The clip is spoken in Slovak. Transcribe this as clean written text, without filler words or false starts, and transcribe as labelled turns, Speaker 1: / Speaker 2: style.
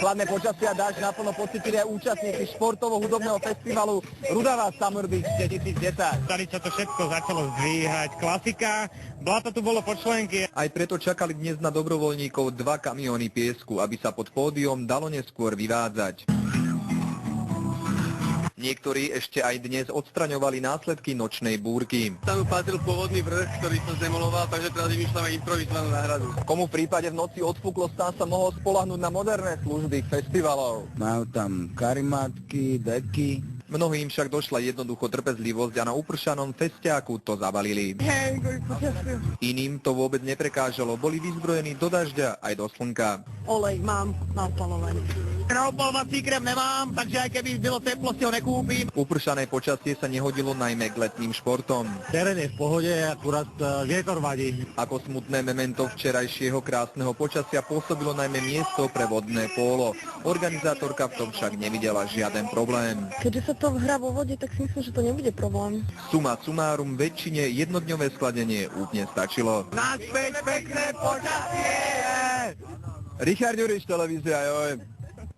Speaker 1: Chladné počasie a dážď naplno pocítili aj účastníci športovo-hudobného festivalu Rudava Summer Beach 2010.
Speaker 2: Tady sa to všetko začalo zdvíhať. Klasika, bláto tu bolo po členky.
Speaker 3: Aj preto čakali dnes na dobrovoľníkov 2 kamióny piesku, aby sa pod pódium dalo neskôr vyvádzať. Niektorí ešte aj dnes odstraňovali následky nočnej búrky.
Speaker 1: Tam patril pôvodný vrch, ktorý sa zdemoloval, takže teraz vymýšľame improvizovanú náhradu. Komu v prípade v noci odfúklo stán, sa mohol spoľahnúť na moderné služby festivalov.
Speaker 4: Majú tam karimátky, deky.
Speaker 3: Mnohým však došla jednoducho trpezlivosť a na upršanom festiáku to zabalili. Iným to vôbec neprekážalo, boli vyzbrojení do dažďa aj do slnka.
Speaker 5: Olej mám na opalovaní.
Speaker 1: Na opalovací krém nemám, takže aj keby bylo teplo, si ho nekúpim.
Speaker 3: Upršané počasie sa nehodilo najmä k letným športom.
Speaker 2: Terén je v pohode, akurát vietor vadí.
Speaker 3: Ako smutné memento včerajšieho krásneho počasia pôsobilo najmä miesto pre vodné pólo. Organizátorka v tom však nevidela žiaden problém.
Speaker 5: Keďže sa to hrá vo vode, tak si myslím, že to nebude problém.
Speaker 3: Suma sumárum väčšine jednodňové skladenie úplne stačilo.
Speaker 1: Naspäť pekné počasie!
Speaker 3: Richard Juriš, televízia, joj.